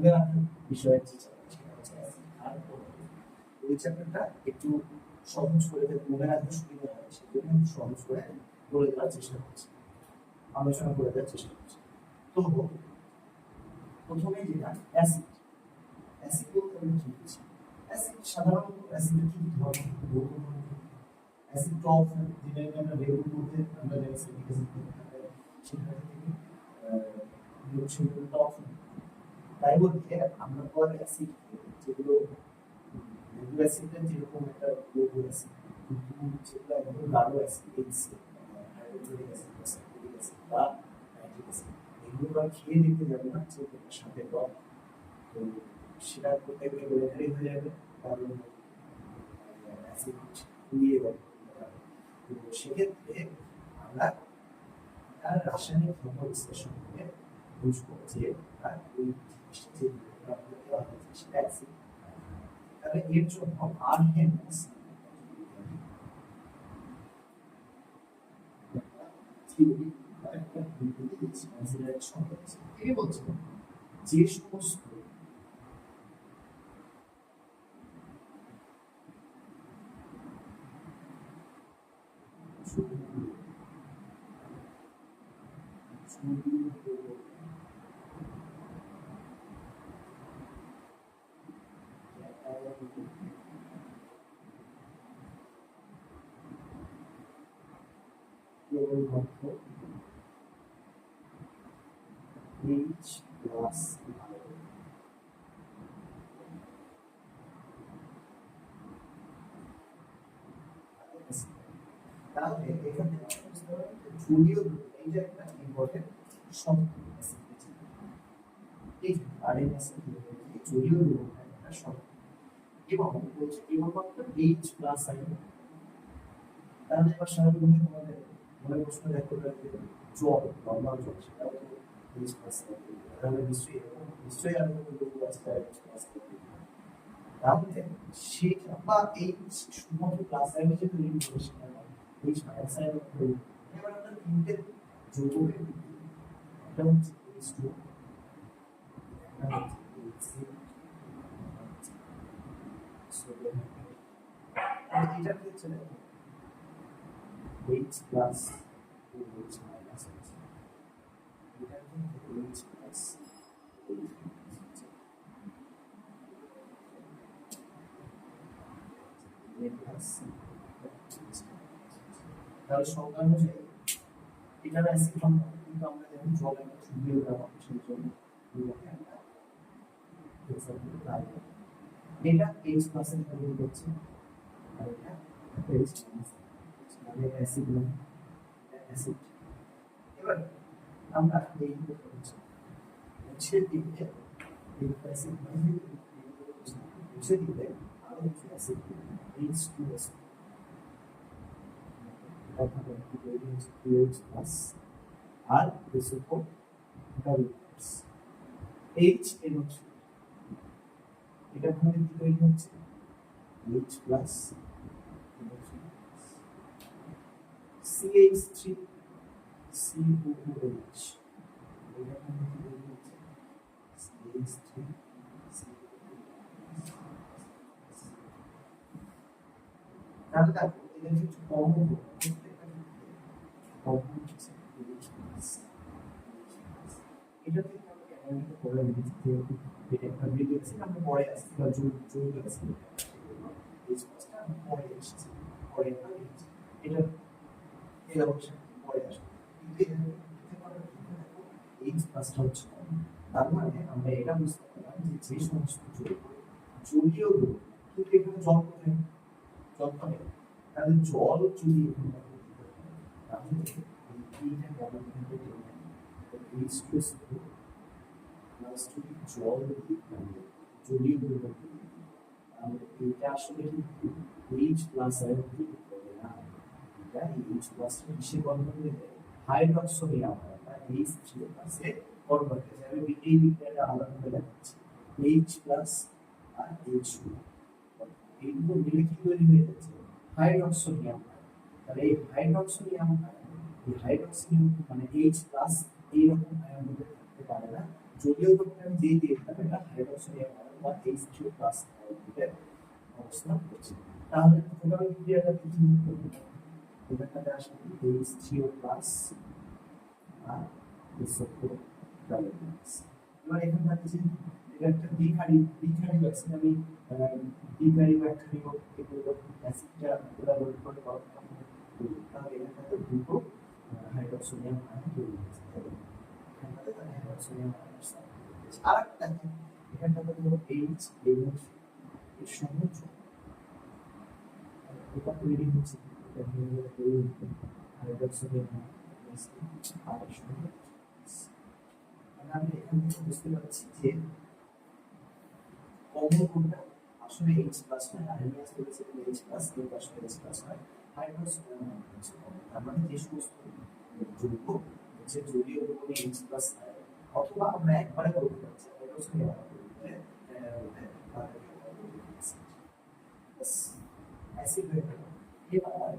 মনে রাখার বিষয়ের যে চ্যাপ্টার সেটা হচ্ছে অ্যাসিড আর প্রোটিন। ওই চ্যাপ্টারটা একটু সহজ করে মনে রাখতে সুবিধা হয়, সেজন্য একটু সহজ করে বলে দেওয়ার চেষ্টা করছি, আলোচনা করে দেওয়ার চেষ্টা করছি। তো প্রথমে যেটা অ্যাসিড, অ্যাসিড বলতে আমরা কি বুঝি? অ্যাসিড সাধারণত অ্যাসিডের কি ধরন? অ্যাসিড টপ যেটাকে আমরা লেবুর মধ্যে আমরা যে অ্যাসিডিক অ্যাসিড সেটা থেকে টপ, তাই বলতে আমরা তো অ্যাসিড যেগুলো লেবু অ্যাসিডের যেরকম একটা লেবু অ্যাসিড, কিন্তু যেগুলো একদম গাঢ় অ্যাসিড হাইড্রোক্লোরিক অ্যাসিড বা সালফিউরিক অ্যাসিড বা নাইট্রিক অ্যাসিড, এগুলো আমরা খেয়ে দেখতে যাবো না যে সাথে টক, তো সেটা করতে গেলে লেখারি হয়ে যাবে, কারণ অ্যাসিড নিয়ে যাবে। তো সেক্ষেত্রে আমরা তার রাসায়নিক ধর্ম বিশ্লেষণ করে বুঝবো যে তার ওই জিনিসটা যে দেওয়া হয়েছে সেটা অ্যাসিড। তাহলে এর জন্য আরএনএস যে সমস্ত H plus তাহলে এখানে জলীয় এইটা একটা ইম্পর্টেন্ট শব্দ, এই আরএনএস এর জলীয় একটা শব্দ এবং বলছে কেবলমাত্র H প্লাস আয়ন। তাহলে এবার স্বাভাবিক আমাদের মনে প্রশ্ন দেখতে পারে জল, নর্মাল জল, সেটাও তো H প্লাস আয়ন, তাহলে নিশ্চয়ই আরো লোক আছে H প্লাস আয়ন। তাহলে সেটা বা এই শুধুমাত্র প্লাস আয়নে যে তৈরি করে সেটা H মাইনাস আয়ন তৈরি। এবার আমরা তিনটে যৌগের একটা হচ্ছে H2, একটা হচ্ছে সোডিয়াম, আর এটা হচ্ছে H plus H minus এটা কিন্তু H plus তাহলে সংখ্যা অনুযায়ী এটার অ্যাসিড সংখ্যা কিন্তু আমরা যখন জল একটা শুকিয়ে দেওয়া সেই জন্য এটা H plus এর তৈরি করছে আর এটা H minus মানে অ্যাসিড না অ্যাসিড। এবার আমরা এই হচ্ছে দিকে এই অ্যাসিড মানে হচ্ছে দিকে আর হচ্ছে অ্যাসিড H2S তাহলে H plus আর এর উপর ডাবল H এর হচ্ছে এটা কোন দিকে তৈরি হচ্ছে H plus CH3 COOH এটা কোন দিকে তৈরি হচ্ছে CH3 তাহলে দেখো এটা হচ্ছে কমন এটা থেকে আমরা ক্যাটাগরিটা করে দিচ্ছি যে এটা একটা রিলেশন আমরা পরে আসছি বা জড়িত আছে এই স্পষ্টটা আমরা পরে এসেছি পরে এটা এই অবস্থা পরে আসবে কিন্তু এই স্পষ্ট হচ্ছে তার মানে আমরা এটা বুঝতে পারলাম যে যে সমস্ত জলীয় গ্রুপ কিন্তু এখানে জল কোথায় জল পাবে, তাহলে জল যদি এখানে তাহলে এইটা কেমন হবে H2S প্লাস যদি জল জলীয় দ্রব্য তাহলে এটা আসলে কি H প্লাস আয়ন হবে না, এটা H প্লাস কিসে কনভার্ট হয়ে যায় হাইড্রোক্সোনিয়াম বা H3 প্লাসে কনভার্ট হয়ে যায়। আমি এই বিক্রিয়াটা আলাদা করে দেখাচ্ছি H প্লাস আর H2 এইগুলো মিলে কি তৈরি হয়ে যাচ্ছে হাইড্রোক্সোনিয়াম। তাহলে এই হাইড্রোক্সোনিয়াম মানে H প্লাস এইরকম আয়ন হতে পারে না জলীয় দ্রবণটা আমি যেই দিয়ে দিলাম এটা হাইড্রোক্সিলিয়াম আয়ন বা H2+ এর অবস্থান করছে। তাহলে প্রথমে বিক্রিয়াটা কি করব, এটাতে আসলে H3+ আর SO4 ডাবল বন্ড। এবার এখানে থাকছে এটা একটা দ্বিঘাড়ি আছে, আমি দ্বিঘাড়ি বা একঘাড়ি এগুলো অ্যাসিডটা কোলাবোরেট করে পাবো, তাহলে এখানে দুটো হাইড্রোক্সিলিয়াম আয়ন তৈরি হচ্ছে। এখানটাতে তাহলে হাইড্রোক্সিলিয়াম আয়ন আছে। আরেকটা এখানটাতে হলো H এবং এর সঙ্গে এটা তৈরি হচ্ছে, এটা নিয়ে তৈরি হচ্ছে হাইড্রোক্সিলিয়াম আয়ন আর সঙ্গে আমি এখান থেকে বুঝতে পারছি যে কমন কোনটা আসলে H+ নয়, আর আমি আজকে বলেছিলাম H+ এর পাশে H+ হয় হাইড্রোক্সিলিয়াম আয়ন হচ্ছে common। তার মানে যে সমস্ত যৌগ যে জলীয় দ্রবণে H+ আয়ন, অথবা আমরা একবারে বলতে পারছি হাইড্রোক্সিলিয়াম আয়ন অ্যাসিড হয়ে গেল। এবার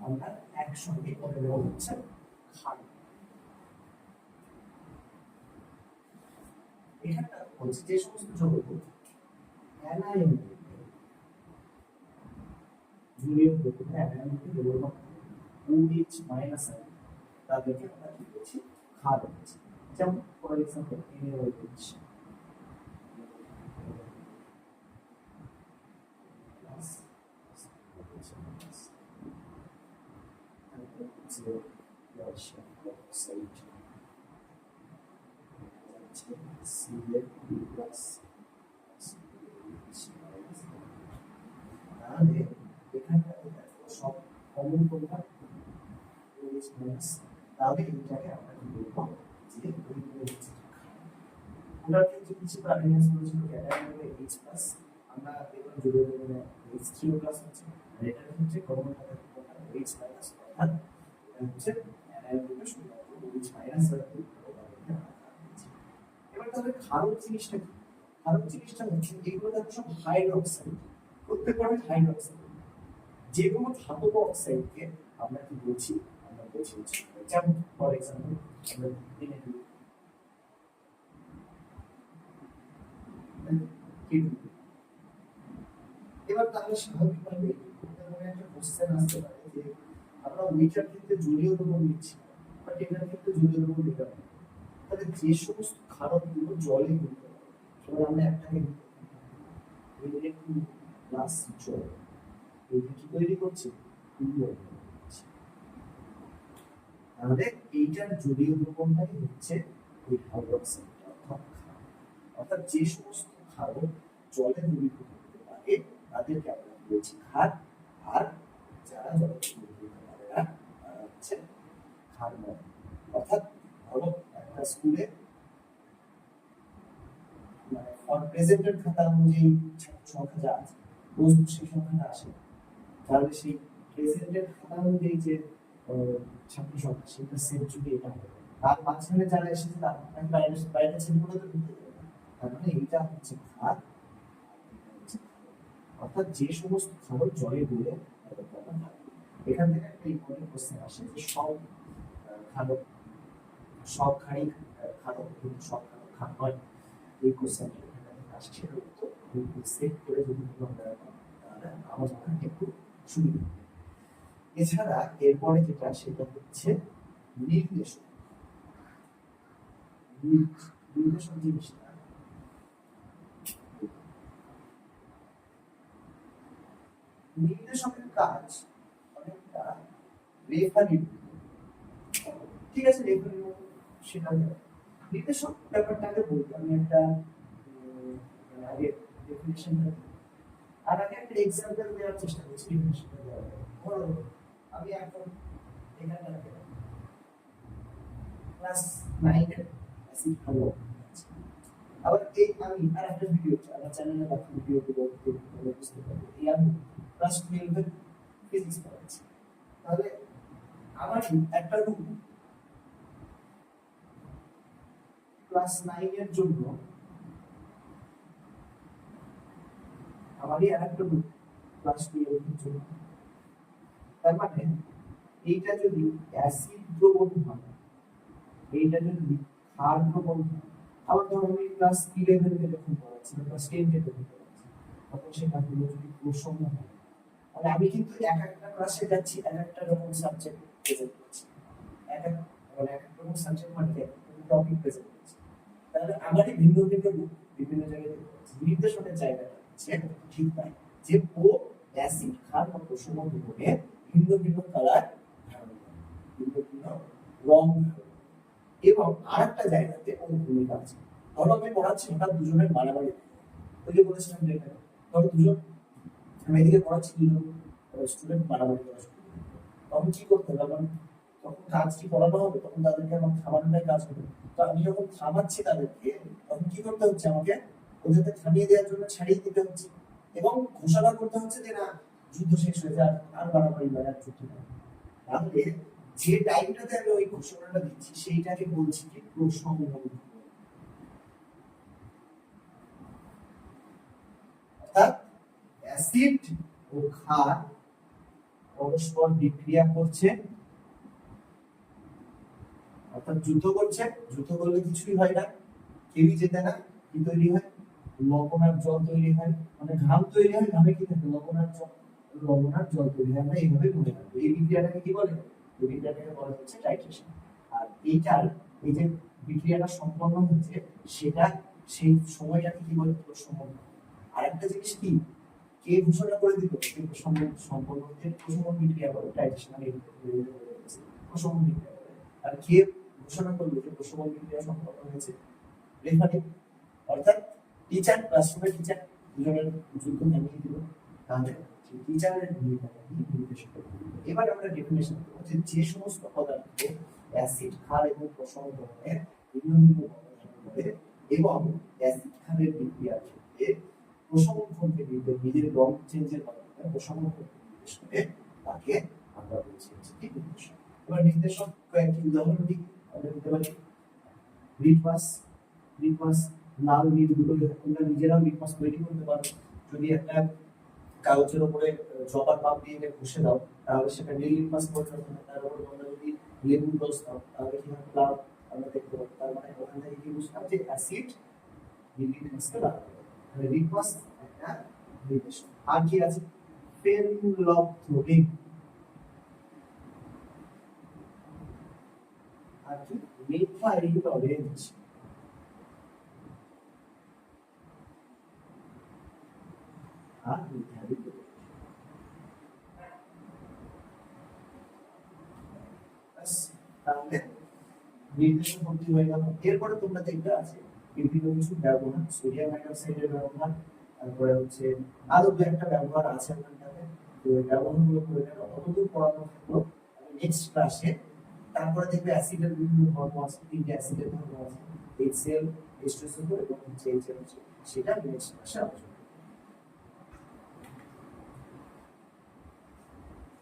আমরা একসঙ্গে করে দেওয়া হচ্ছে ক্ষার। এখানটা হচ্ছে যে সমস্ত যৌগ অ্যানায়ন জলীয় দ্রবণে অ্যানায়নকে কেবলমাত্র OH- আয়ন, তাদেরকে আমরা কি বলছি, ক্ষার বলছি। যেমন for example NaOH calcium oxide CaP+, তাহলে এখানটাতে সব কমন কোনটা OH-, তাহলে এটাকে আমরা কি বলবো যে ওটার ক্ষেত্রে কিছু প্রাণীজ বলেছিল ক্যাটায়নে H+, আমরা দেখলাম জলীয় দ্রবণে H3+ আছে, আর এটার ক্ষেত্রে কমন থাকে কোনটা H-, অর্থাৎ এটা হচ্ছে অ্যানায়নকে শুধুমাত্র OH- দ্বারা তৈরি করে তাদেরকে। এবার তাহলে ক্ষারক জিনিসটা কি? ক্ষারক জিনিসটা হচ্ছে এগুলো সব হাইড্রোক্সাইড, প্রত্যেকটা হাইড্রোক্সাইড। যে কোনো ধাতব অক্সাইডকে আমরা কি বলছি, আমরা বলছি যেমন ফর এক্সাম্পল আমরা দিনে এবার তাহলে স্বাভাবিকভাবে একটা কোশ্চেন আসতে পারে যে আমরা ওইটার ক্ষেত্রে জলীয় দ্রবণ নিচ্ছি, বাট এটার ক্ষেত্রে জলীয় দ্রবণ নিতে পারি, তাহলে যে সমস্ত ক্ষারকগুলো জলে গুলতে পারে, এবার আমরা একটাকে প্লাস জল এইটা কি তৈরি করছে, তাহলে এইটার জলীয় দ্রবণটাই হচ্ছে ওই হাইড্রোক্সাইড অর্থাৎ যে সমস্ত ক্ষারক জলে দ্রবীভূত হতে পারে তাদেরকে আমরা বলছি ক্ষার, আর যারা জলে দ্রবীভূত হতে পারে না তারা হচ্ছে ক্ষারময়। অর্থাৎ ধরো একটা স্কুলে মানে ফর প্রেজেন্টের খাতা অনুযায়ী ছাত্র সংখ্যা যা আছে রোজ সেই সংখ্যাটা আসে, তাহলে সেই প্রেজেন্টের খাতা অনুযায়ী যে ছাত্র সংখ্যা সেটা সেট যদি এটা হয়, আর মাঝখানে যারা এসেছে তার বাইরে বাইরে ছেলেগুলো তো ঢুকতে যাবে না, তার মানে এইটা হচ্ছে ক্ষার। অর্থাৎ যে সমস্ত ক্ষারক জলে গুলে তাদেরকে আমরা ক্ষার বলি। এখান থেকে একটা ইম্পর্টেন্ট কোশ্চেন আসে যে সব ক্ষারক, সব ক্ষারই ক্ষারক কিন্তু সব ক্ষারক ক্ষার নয়, এই কোশ্চেনটা এখান থেকে আসছে। সেটার উত্তর সেট করে যদি আমরা তাহলে আমাদের একটু সুবিধা। এছাড়া এরপরে যেটা সেটা হচ্ছে নির্দেশক। নির্দেশক জিনিসটা নির্দেশকের কাজ অনেকটা রেফারির, ঠিক আছে, রেফারির মতো সেটা নির্দেশক ব্যাপারটাকে বলতে আমি একটা আগে ডেফিনিশনটা আর আগে একটা এক্সাম্পল দেওয়ার চেষ্টা করছি ডেফিনিশনটা দেওয়ার। ধরো আমি এখন এখানে ক্লাস 9 এর অ্যাসিড হলো, আবার এই আমি আর একটা ভিডিও আমার চ্যানেলে বাকি ভিডিও গুলো বুঝতে পারবো এই আমি ক্লাস 12 এর ফিজিক্স পড়াচ্ছি, তাহলে আমার একটা রুম ক্লাস 9 এর জন্য আমারই আরেকটা রুম ক্লাস 12 এর জন্য, তার মানে এইটা যদি অ্যাসিড দ্রবণ হয়, এইটা যদি ক্ষার দ্রবণ হয়, আবার ধরো আমি ক্লাস 11 তে যখন পড়াচ্ছি বা ক্লাস 10 তে যখন পড়াচ্ছি তখন সেখানগুলো যদি প্রসঙ্গ হয় তাহলে আমি কিন্তু এক একটা ক্লাসে যাচ্ছি এক একটা রকম সাবজেক্ট প্রেজেন্ট করছি এক এক মানে এক এক রকম সাবজেক্ট মানে টপিক প্রেজেন্ট করছি তাহলে আমারই ভিন্ন ভিন্ন রূপ বিভিন্ন জায়গায় নির্দেশনের জায়গাটা হচ্ছে ঠিক তাই যে ও অ্যাসিড ক্ষার বা প্রসঙ্গ দুটোকে ভিন্ন ভিন্ন কালার ধারণ করে ভিন্ন ভিন্ন রং ধারণ করে। এবং আরেকটা জায়গাতে ওর ভূমিকা আছে ধরো আমি পড়াচ্ছি হঠাৎ দুজনের মারামারি ওই যে বলেছিলাম যে ধরো দুজন আমি এদিকে পড়াচ্ছি দুজন স্টুডেন্ট মারামারি করা শুরু করলো। তখন কি করতে হবে আমার তখন কাজ কি করানো হবে তখন তাদেরকে আমার থামানোটাই কাজ হবে তো আমি যখন থামাচ্ছি তাদেরকে তখন কি করতে হচ্ছে আমাকে ওদেরকে থামিয়ে দেওয়ার জন্য ছাড়িয়ে দিতে হচ্ছে এবং ঘোষণা করতে হচ্ছে যে না যুদ্ধ শেষ হয়ে যায় আর বাড়াবাড়ি নয় আর যুদ্ধ নয় তাহলে যে টাইমটাতে আমি ওই ঘোষণাটা দিচ্ছি সেইটাকে বলছি কি প্রসঙ্গ অর্থাৎ অ্যাসিড ও ক্ষার পরস্পর বিক্রিয়া করছে অর্থাৎ যুদ্ধ করছে যুদ্ধ করলে কিছুই হয় না কেউই যেতে না কি তৈরি হয় লবণ আর জল তৈরি হয় মানে ঘাম তৈরি হয় ঘামে কি থাকে লবণ আর জল তৈরি হয় আমরা এইভাবে মনে রাখবো এই বিক্রিয়াটাকে কি বলে এই বিক্রিয়াটাকে বলা হচ্ছে টাইট্রেশন আর এইটার এই যে বিক্রিয়াটা সম্পন্ন হচ্ছে সেটা সেই সময়টাকে কি বলে প্রসঙ্গ আর একটা জিনিস কি কে ঘোষণা করে দিল যে প্রসঙ্গ সম্পন্ন হচ্ছে প্রসঙ্গ বিক্রিয়া বলে টাইট্রেশন আমি প্রসঙ্গ বিক্রিয়া বলে আর কে ঘোষণা করলো যে প্রসঙ্গ বিক্রিয়া সম্পন্ন হয়েছে রেফারি অর্থাৎ টিচার ক্লাসরুমের টিচার দুজনের যুদ্ধ থামিয়ে দিল তাহলে টিচারের ভূমিকা নির্দেশ করে এবার আমরা ডেফিনেশন করব যে যে সমস্ত পদার্থে অ্যাসিড ক্ষার এবং প্রসঙ্গ ধরনের ভিন্ন ভিন্ন বর্ণ ধারণ করে এবং অ্যাসিড ক্ষারের বিক্রিয়ার ক্ষেত্রে প্রসঙ্গ থেকে নিজের রং চেঞ্জের মাধ্যমে প্রসঙ্গ নির্দেশ করে তাকে আমরা বলছি কি নির্দেশক এবার নির্দেশক কয়েকটি উদাহরণ দিই আমরা দিতে পারি লিটমাস লাল নীল দুটো তোমরা নিজেরাও লিটমাস তৈরি করতে পারো যদি একটা কাগজের উপরে রবার পাপ দিয়ে ঘষে দাও তাহলে সেটা নীল লিটমাস পড়ে যাবে তার উপর তোমরা যদি লেবুর রস দাও তাহলে কি হবে লাল আমরা দেখতে পাবো তার মানে ওখান থেকে কি বুঝলাম যে অ্যাসিড নীল লিটমাসকে লাল মানে লিটমাস একটা নির্দেশক আর কি আছে ফেনলথোনিক আর কি মিথাইল অরেঞ্জ আর মিথাইল তাহলে নির্দেশন ভর্তি হয়ে গেল এরপরে তোমরা দেখবে আছে বিভিন্ন কিছু ব্যবহার সোডিয়াম হাইড্রোক্সাইডের ব্যবহার তারপরে হচ্ছে আরো দু একটা ব্যবহার আছে ওখানটাতে তো এই ব্যবহারগুলো করে নেব অতদূর পড়ানো থাকলো নেক্সট ক্লাসে তারপরে দেখবে অ্যাসিডের বিভিন্ন ধর্ম আছে তিনটে অ্যাসিডের ধর্ম আছে HCl H2SO4 এবং HCl সেটা নেক্সট ক্লাসে আলোচনা